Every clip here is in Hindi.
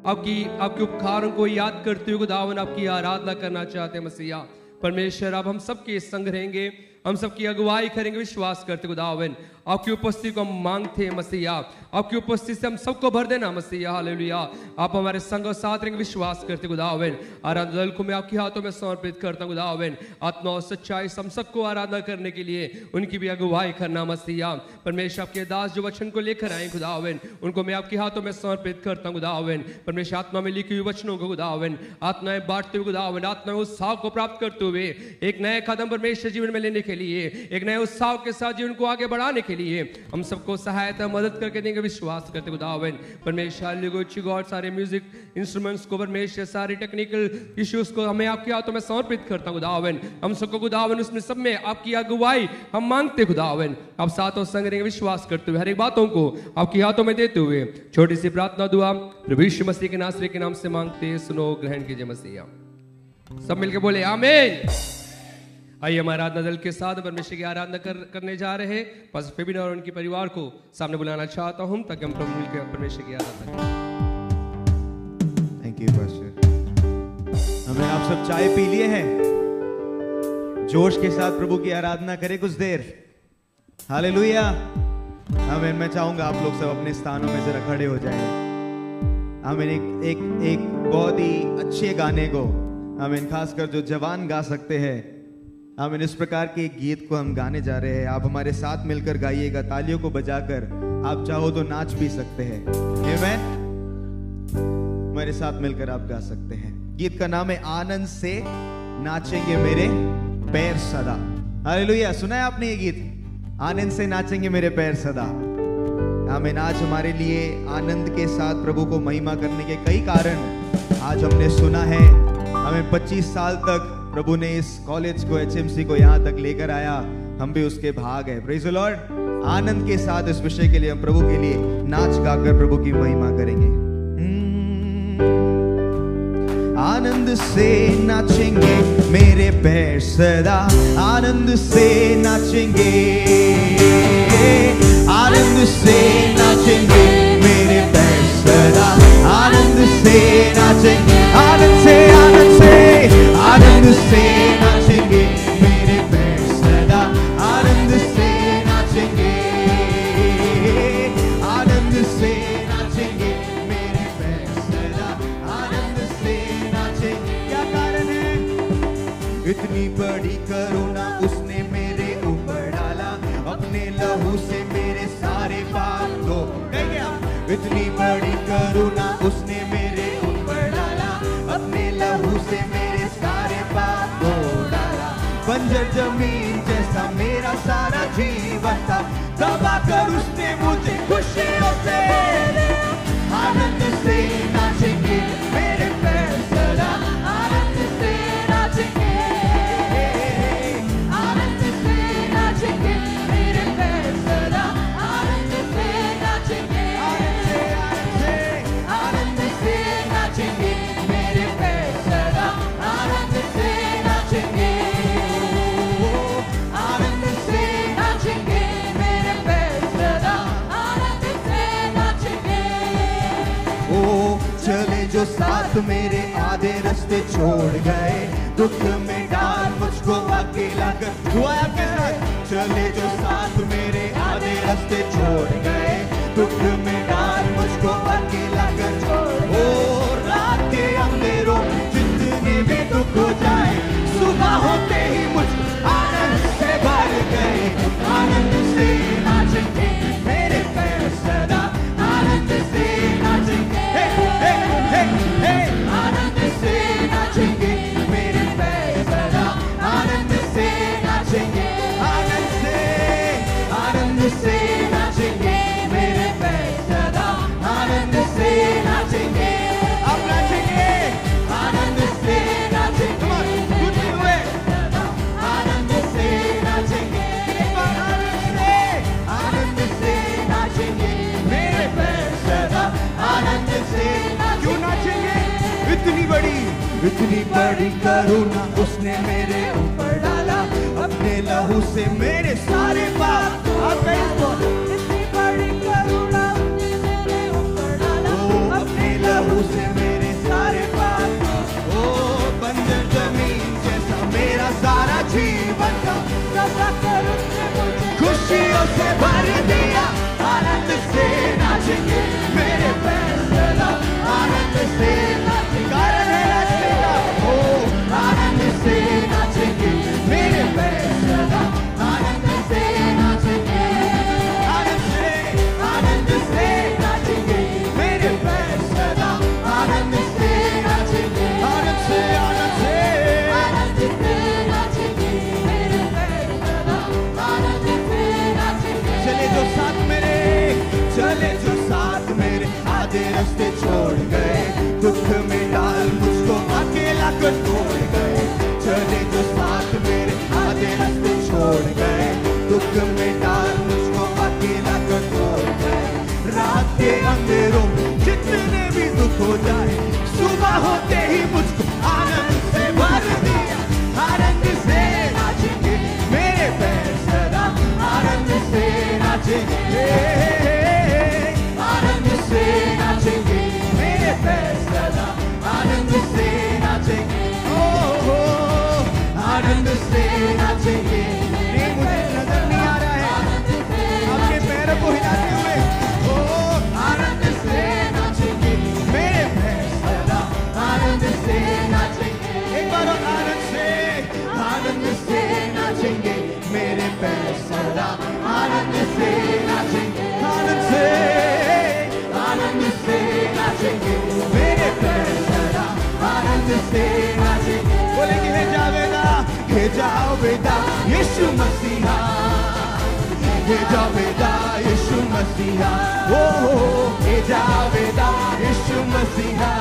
आपके उपकारों को याद करते हुए खुदावन आपकी आराधना करना चाहते हैं मसीहा। परमेश्वर अब हम सबके संग रहेंगे, हम सबकी अगुवाई करेंगे, विश्वास करते खुदावन आपकी उपस्थिति को हम मांगते हैं मसीहा। आपकी उपस्थिति से हम सबको भर देना मसीहा। हालेलुया। आप हमारे संग और साथ रहेंगे, विश्वास करते खुदावन। आराधना दल को मैं आपके हाथों में समर्पित करता हूं खुदावन। आत्मा और सच्चाई हम सबको आराधना करने के लिए उनकी भी अगुवाई करना मसीहा। परमेश्वर आपके दास जो वचन को लेकर आए खुदावन, उनको मैं आपके हाथों में समर्पित करता हूं खुदावन। परमेश्वर आत्मा में लिखी हुई वचनों को खुदावन, आत्माएं बांटते हुए खुदावन, आत्माएं उत्साह को प्राप्त करते हुए एक नए कदम परमेश्वर जीवन में लेने के लिए, एक नए उत्साह के साथ जीवन को आगे बढ़ाने के लिए हम सबको सहायता मदद करके देंगे, विश्वास करते खुदावन। परमेश्वर सारे म्यूजिक इंस्ट्रूमेंट्स को, परमेश्वर सारे टेक्निकल इश्यूज को हमें आपके हाथों में समर्पित करता हूं खुदावन। हम सबको खुदावन उसमें सब में आपकी अगुवाई हम मांगते खुदावन। आप साथ और संग रहेंगे, विश्वास करते हुए हर एक बातों को आपके हाथों में देते हुए छोटी सी प्रार्थना दुआ प्रभु यीशु मसीह के नासरी के नाम से मांगते, सुनो ग्रहण कीजिए मसीहा। सब मिलके बोले आमीन। आइए हम आराधना दल के साथ परमेश्वर की आराधना करने जा रहे हैं। पास्टर फेबिन और उनके परिवार को सामने बुलाना चाहता हूं ताकि हम प्रभु मिलकर परमेश्वर की आराधना करें। Thank you pastor. हमने आप सब चाय पी लिए हैं, जोश के साथ प्रभु की आराधना करें कुछ देर। हालेलुया। आमीन। मैं चाहूंगा आप लोग सब अपने स्थानों में जरा खड़े हो जाएं। आमीन। एक बहुत ही अच्छे गाने को, आमीन, खासकर जो जवान गा सकते हैं, आमीन, इस प्रकार के गीत को हम गाने जा रहे हैं। आप हमारे साथ मिलकर गाइएगा, तालियों को बजाकर। आप चाहो तो नाच भी सकते हैं। आमीन। हमारे साथ मिलकर आप गा सकते हैं। गीत का नाम है आनंद से नाचेंगे मेरे पैर सदा। हालेलुया। सुना है आपने ये गीत? आनंद से नाचेंगे मेरे पैर सदा। आमीन। आज हमारे लिए आनंद के साथ प्रभु को महिमा करने के कई कारण आज हमने सुना है। हमें 25 साल तक प्रभु ने इस कॉलेज को, HMC को यहाँ तक लेकर आया, हम भी उसके भाग है। Praise the Lord. आनंद के साथ इस विषय के लिए हम प्रभु के लिए नाच गाकर प्रभु की महिमा करेंगे। आनंद से नाचेंगे मेरे पैर सदा, आनंद से नाचेंगे, आनंद से नाचेंगे मेरे पैर सदा, आनंद से नाचेंगे, आनंद से, आनंद से, आनंद से नाचेंगे मेरे पैर सदा, आनंद से नाचेंगे, आनंद से नाचेंगे मेरे पैर सदा, आनंद से नाचेंगे। क्या कारण है? इतनी बड़ी करुणा उसने मेरे ऊपर डाला, अपने लहू से मेरे सारे पाप धो। इतनी बड़ी करुणा उसने मेरे ऊपर डाला, अपने लहू से मेरे सारे पाप धो डाला। बंजर जमीन जैसा मेरा सारा जीवन था, दबाकर उसने मुझे खुशियों से, आनंद से नाचेंगे मेरे पैर सदा, आनंद से नाचेंगे, आनंद से नाचेंगे मेरे पैर सदा, आनंद से नाचेंगे, आनंद से नाचेंगे मेरे पैर सदा, आनंद से नाचेंगे, आनंद से नाचेंगे मेरे पैर सदा, आनंद से नाचेंगे। ओ चले जो साथ मेरे आधे रास्ते छोड़ गए, दुख में डाल मुझको अकेला कर। हुआ आपके साथ? चले जो साथ मेरे आधे रास्ते छोड़ गए, दुख में डाल मुझको अकेला कर। ओ रात के अंधेरों जितने भी दुख हो जाए, सुबह होते ही मुझ आनंद से भर गए, आनंद से नाचेंगे मेरे पैर सदा, आनंद से नाचेंगे, आनंद से नाचेंगे मेरे पैर सदा, आनंद से नाचेंगे, आनंद से नाचेंगे मेरे पैर सदा, आनंद से नाचेंगे। अब नाचेंगे, आनंद से नाचेंगे, आनंद से नाचेंगे, आनंद से नाचेंगे मेरे पैर सदा, आनंद से। क्यों नाचेंगे? इतनी बड़ी करुणा उसने मेरे ऊपर डाला, अपने लहू से मेरे सारे पाप। इतनी बड़ी करुणा उसने मेरे ऊपर डाला, अपने लहू से से भर दिया, आनंद से नाचेंगे मेरे पैर सदा, आनंद से नाचेंगे, कारण है नाचने का, ओ आनंद से नाचेंगे मेरे पैर सदा, आनंद से नाचेंगे, आनंद से नाचेंगे मेरे पैर सदा, आनंद से नाचेंगे, आनंद से नाचेंगे मेरे पैर सदा, आनंद से नाचेंगे। चले जो साथ मेरे, चले जो साथ मेरे, आधे रास्ते छोड़ गए, दुख में डाल मुझको अकेला कर छोड़ गए, चले जो साथ मेरे, आधे रास्ते छोड़ गए, दुख में डाल मुझको अकेला कर छोड़ गए, रात के अंधेरों में जितने भी दुख हो जाए, सुबह होते ही मुझको आनंद से भर दिया, आनंद से नाचेंगे मेरे पैर सदा, आनंद से नाचेंगे, आनंद से नाचेंगे मेरे पैर सदा, आनंद से नाचेंगे, ओ आनंद से नाचेंगे। ये मुझे नजर नहीं आ रहा है आपके पैरों को हिलाते हुए, ओ आनंद से नाचेंगे मेरे पैर सदा, आनंद से नाचेंगे, एक बार और आनंद से नाचेंगे मेरे पैर सदा, आनंद से नाचेंगे, आनंद से नाचेंगे मेरे पैर सदा, आनंद से नाचेंगे। बोलेंगे हे जावेदा यीशु मसीहा, हे जावेदा यीशु मसीहा, ओ हे जावेदा यीशु मसीहा,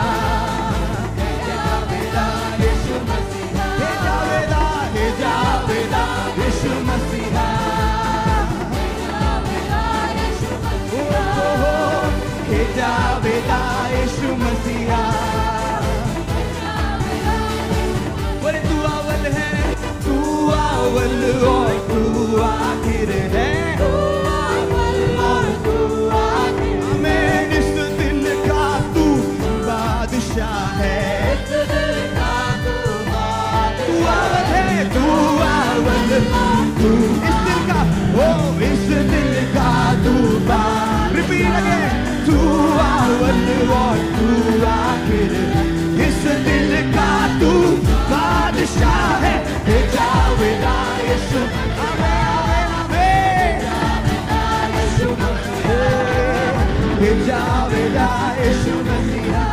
हे जावेदा यीशु मसीहा, हे जावेदा यीशु मसीहा, हे जावेदा यीशु मसीहा। बोले तू अव्वल है, तू अव्वल और तू आखिर है, इस दिल का तू बादशाह है, तू अव्वल है, तू अव्वल, तू इस दिल का, ओ इस दिल का तू रिपीट अगेन, तू अव्वल और तू आखिर, इस दिल का तू बादशाह है, हे जावेदा यीशु, आमेन आमेन, हे जावेदा यीशु मसीहा,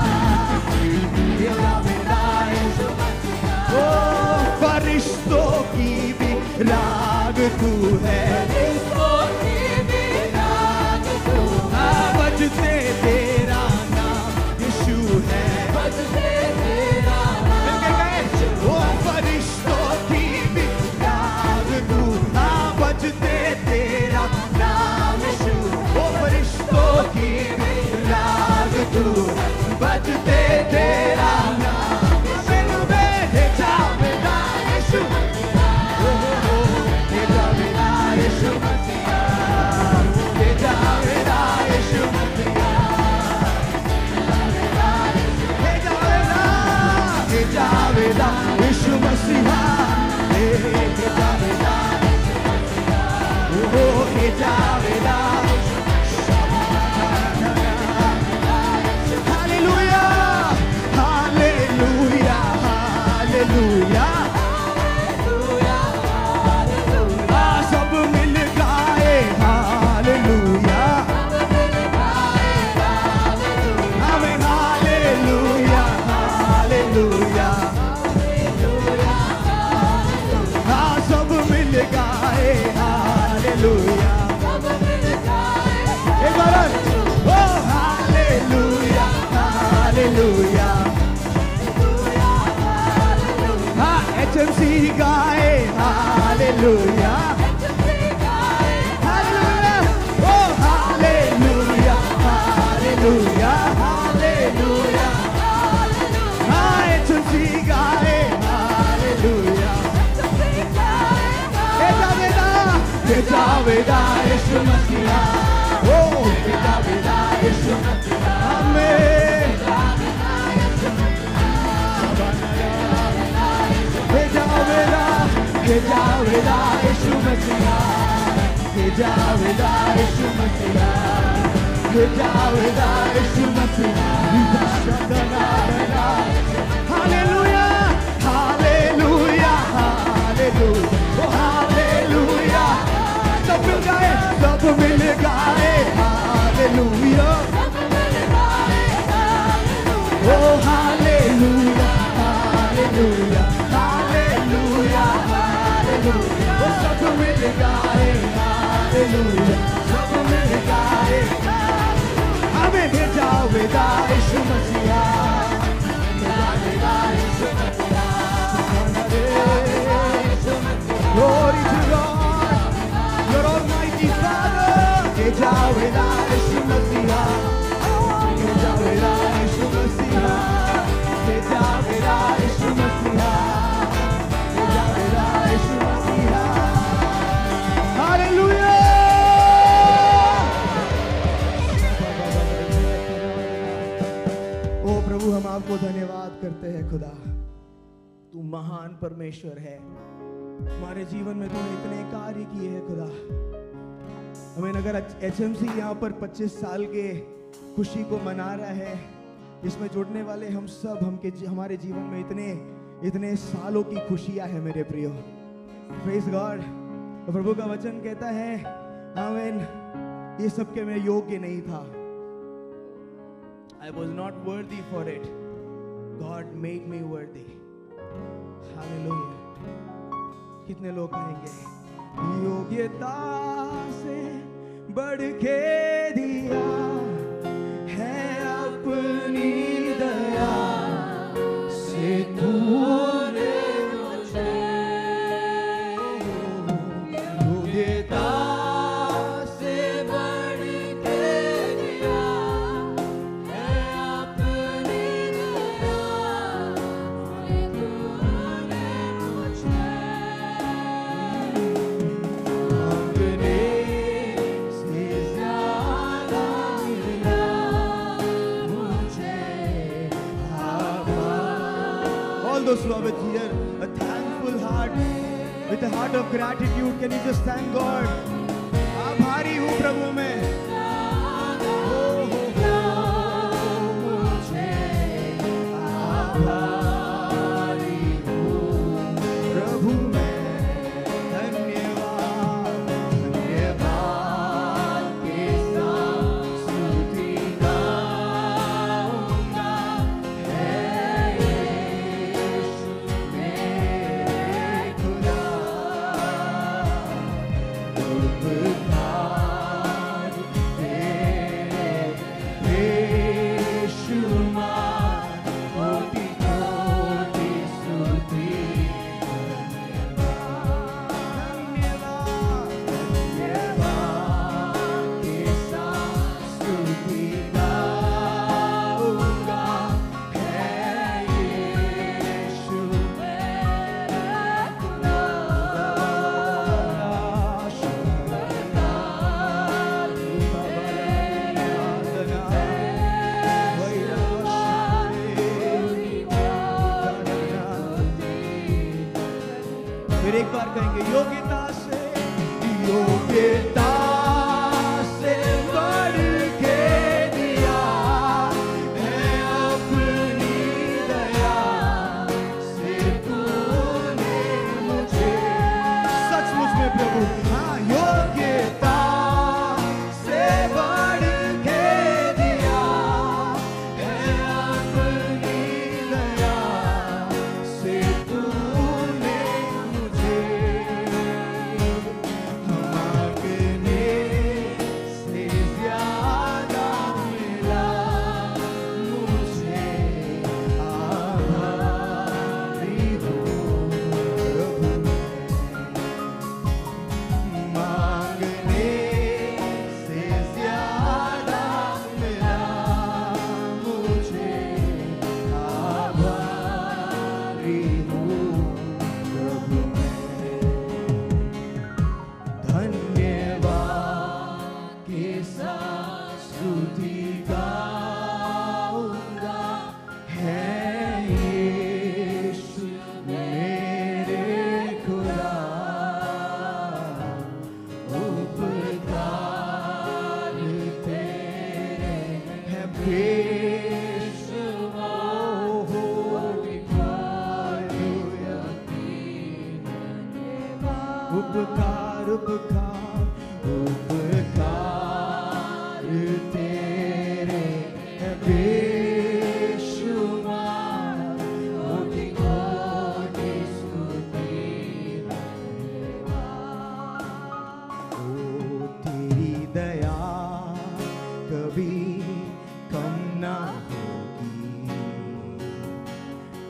हे जावेदा यीशु मसीहा, ओ फरिश्तों की भी राग तू है, फरिश्तों की भी राग तू है, बजते तेरा नाम यीशु है, बजते तेरा नाम यीशु, ओ फरिश्तों की भी राग तू, बजते तेरा नाम यीशु, ओ फरिश्तों की भी राग तू, बजते तेरा नाम यीशु, हे जावेदा यीशु, हे जावेदा यीशु मसीहा, हे जावेदा यीशु मसीहा, हे जावेदा यीशु मसीहा, हे जावेदा, ओ हे जावेदा, हालेलुया हालेलुया हालेलुया, सब मिल गाए हालेलुया, आमीन हालेलुया हालेलुया, सब मिल गाए हालेलुया, एक बार ओ हालेलुया हालेलुया, हाँ HMC गाए हालेलुया, हालेलुया, ओ हालेलुया हालेलुया हालेलुया, हाँ HMC गाए हालेलुया, हे जावेदा यीशु मसीहा, ओ हे जावेदा यीशु मसीहा, आमीन, हे जावेदा यीशु मसीहा, हे जावेदार यीशु मसीहा, ये जावेदार यीशु मसीहा, हालेलुया हालेलुया हालेलुया हालेलुया, सब मिल गाए, सब मिल गाए, हालेलुया, ओ हालेलुया हालेलुया हालेलुया हालेलुया, ओ सब मिल गाए, हालेलुया, सब मिल गाए, हमें जावेदार यीशु मसीहा, जावेदार यीशु मसीहा, glory to God, your almighty Father, ये जावेदार यीशु मसीहा, ये जावेदार यीशु मसीहा, ये जावेदार यीशु मसीहा, ये जावेदार यीशु मसीहा, हालेलुया। ओ प्रभु, हम आपको धन्यवाद करते हैं खुदा, तू महान परमेश्वर है, हमारे जीवन में तूने इतने कार्य किए हैं खुदा। हमें अगर HMC यहाँ पर 25 साल के खुशी को मना रहा है, इसमें जुड़ने वाले हम सब हमारे जीवन में इतने सालों की खुशियां हैं मेरे प्रियो। Praise God. प्रभु का वचन कहता है, आमीन, ये सब के मैं योग्य नहीं था, I was not worthy for it, God made me worthy, hallelujah. कितने लोग कहेंगे, योग्यता से बढ़ के दिया है अपनी दया से तूने मुझे, योग्यता से बढ़ के दिया है अपनी दया से तूने मुझे, those who are with here, a thankful heart, with a heart of gratitude, can you just thank God? आभारी हूँ प्रभु मैं, मुझे आभारी हूँ प्रभु मैं, धन्यवाद धन्यवाद के साथ स्तुति गाऊंगा, फिर एक बार कहेंगे, योग्यता से बढ़ के दिया है अपनी दया से तूने मुझे, सचमुच में प्रभु, हाँ, योग्यता से बढ़ के दिया है अपनी दया से तूने मुझे, हम उपकार उपकार उपकार तेरे बेशुमार, कोटि कोटि स्तुति धन्यवाद। ओ तेरी दया कभी कम ना होगी,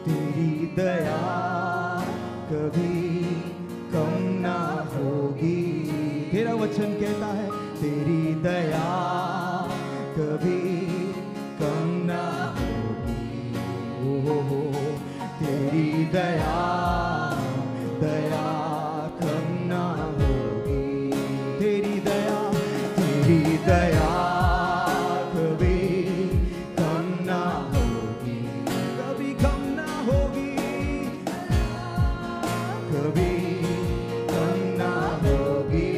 तेरी दया कभी कम ना होगी। तेरा वचन कहता है तेरी दया कभी कम ना होगी। ओ तेरी दया दया कम ना होगी। तेरी दया कभी कम ना होगी, कभी कम ना होगी, कभी कम ना होगी।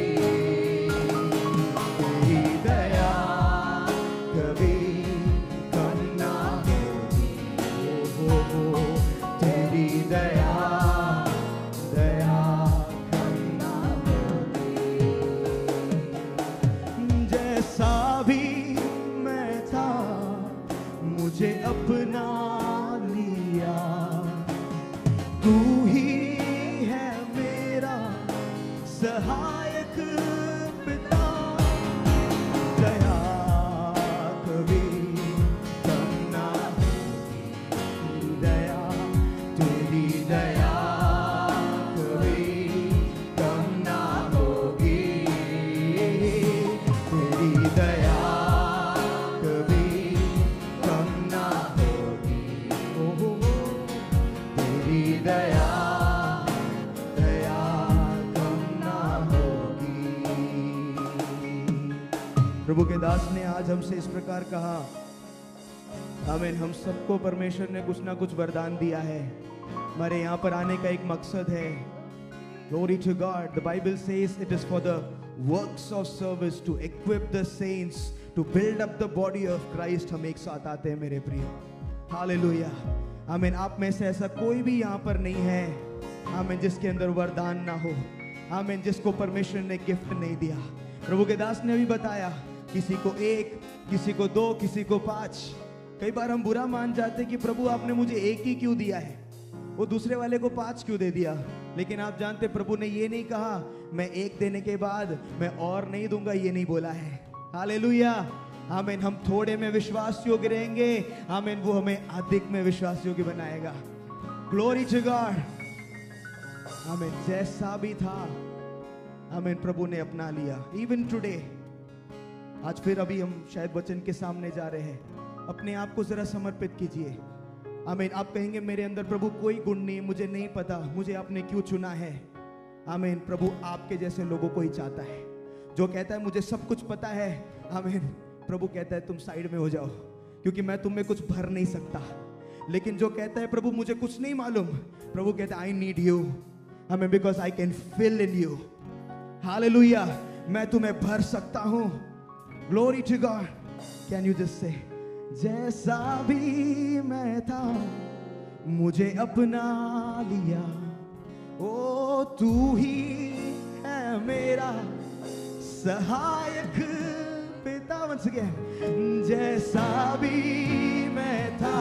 तेरी दया कभी कम ना होगी। ओ तेरी दया दया कम ना होगी। जैसा भी मैं था मुझे अपना लिया, तू ही है मेरा सहायक पिता। दया कभी कम ना होगी, तेरी दया कभी कम ना होगी। तेरी दया कभी कम ना होगी। ओ तेरी दया दया कम ना होगी। प्रभु के दास ने आज हमसे इस प्रकार कहा, आमीन। हम सबको परमेश्वर ने कुछ ना कुछ वरदान दिया है। हमारे यहाँ पर आने का एक मकसद है। Glory to God. The Bible says it is for the works of service to equip the saints to build up the body of Christ. हम एक साथ आते हैं मेरे प्रिय। हालेलुया। आमीन। आप में से ऐसा कोई भी यहाँ पर नहीं है, आमीन, जिसके अंदर वरदान ना हो, आमीन, जिसको परमेश्वर ने गिफ्ट नहीं दिया। प्रभु के दास ने अभी बताया, किसी को 1, किसी को 2, किसी को 5। कई बार हम बुरा मान जाते हैं कि प्रभु आपने मुझे 1 ही क्यों दिया है, वो दूसरे वाले को 5 क्यों दे दिया। लेकिन आप जानते प्रभु ने ये नहीं कहा मैं 1 देने के बाद मैं और नहीं दूंगा, ये नहीं बोला है। हालेलुया। आमीन। हम थोड़े में विश्वास योग्य रहेंगे, आमीन, वो हमें अधिक में विश्वास योग्य बनाएगा। Glory to God. आमीन। जैसा भी था, आमीन, प्रभु ने अपना लिया। इवन टुडे, आज फिर अभी हम शायद वचन के सामने जा रहे हैं। अपने आप को जरा समर्पित कीजिए। आमीन। आप कहेंगे मेरे अंदर प्रभु कोई गुण नहीं, मुझे नहीं पता मुझे आपने क्यों चुना है। आमीन। प्रभु आपके जैसे लोगों को ही चाहता है। जो कहता है मुझे सब कुछ पता है, आमीन, प्रभु कहता है तुम साइड में हो जाओ, क्योंकि मैं तुम में कुछ भर नहीं सकता। लेकिन जो कहता है प्रभु मुझे कुछ नहीं मालूम, प्रभु कहता है आई नीड यू, आमीन, because I can fill in you. हालेलुया। मैं तुम्हें भर सकता हूं। Glory to God. Can you just say, जैसा भी मैं था मुझे अपना लिया, ओ तू ही है मेरा सहायक पिता। once again, जैसा भी मैं था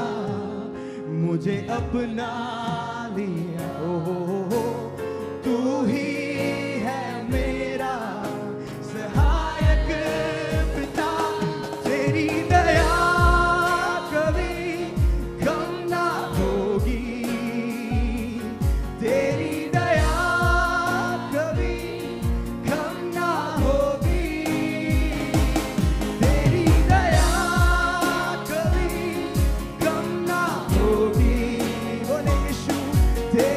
मुझे अपना लिया, ओ तू ही है मेरा सहायक पिता। तेरी दया कभी कम ना होगी, तेरी दया कभी कम ना होगी, तेरी दया कभी कम ना होगी। बोले यीशु, तेरी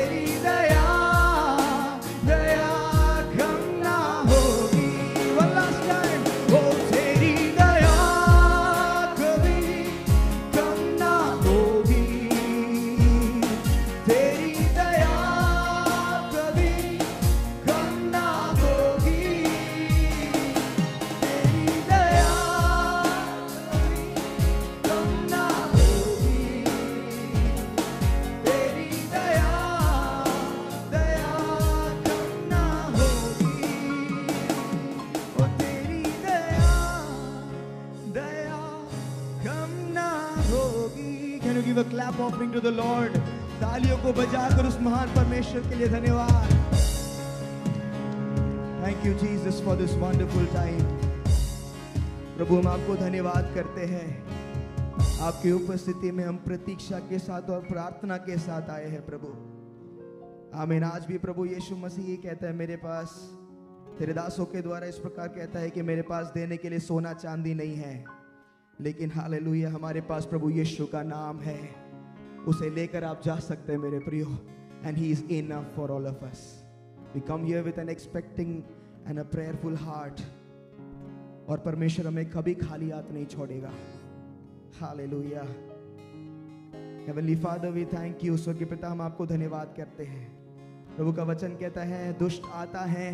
clap offering to the lord. तालियों को बजाकर उस महान परमेश्वर के लिए धन्यवाद। Thank you Jesus for this wonderful time. प्रभु हम आपको धन्यवाद करते हैं, आपकी उपस्थिति में हम प्रतीक्षा के साथ और प्रार्थना के साथ आए हैं प्रभु। आमीन। आज भी प्रभु यीशु मसीह ये कहता है, मेरे पास तेरे दासों के द्वारा इस प्रकार कहता है कि मेरे पास देने के लिए सोना चांदी नहीं है, लेकिन हालेलुया हमारे पास प्रभु यीशु का नाम है, उसे लेकर आप जा सकते हैं मेरे प्रियो। And he is enough for all of us. We come here with an expecting and a prayerful heart, और परमेश्वर हमें कभी खाली हाथ नहीं छोड़ेगा। हालेलुया। Heavenly father we thank you. स्वर्गीय पिता हम आपको धन्यवाद करते हैं। प्रभु का वचन कहता है, दुष्ट आता है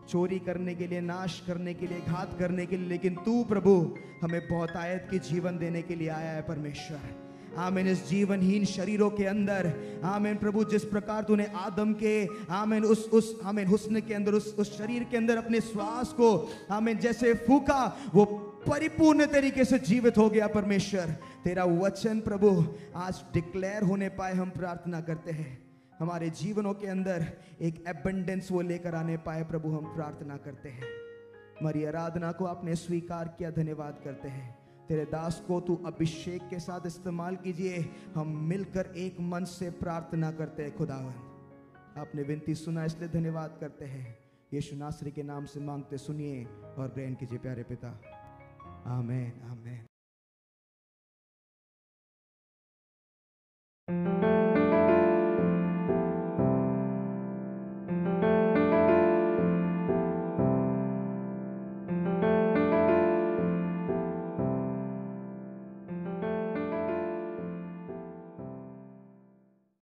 चोरी करने के लिए, नाश करने के लिए, घात करने के लिए, लेकिन तू प्रभु हमें बहुतायत की जीवन देने के लिए आया है परमेश्वर। आमीन। इस जीवनहीन शरीरों के अंदर आमीन प्रभु, जिस प्रकार तूने आदम के आमीन उस आमीन हुस्न के अंदर, उस शरीर के अंदर अपने श्वास को आमीन जैसे फूका, वो परिपूर्ण तरीके से जीवित हो गया परमेश्वर। तेरा वचन प्रभु आज डिक्लेयर होने पाए, हम प्रार्थना करते हैं हमारे जीवनों के अंदर एक एबंडेंस वो लेकर आने पाए प्रभु, हम प्रार्थना करते हैं। हमारी आराधना को आपने स्वीकार किया, धन्यवाद करते हैं। तेरे दास को तू अभिषेक के साथ इस्तेमाल कीजिए। हम मिलकर एक मन से प्रार्थना करते हैं खुदावन। आपने विनती सुना इसलिए धन्यवाद करते हैं। यीशु नासरी के नाम से मांगते सुनिए और ग्रहण कीजिए प्यारे पिता। आमीन आमीन।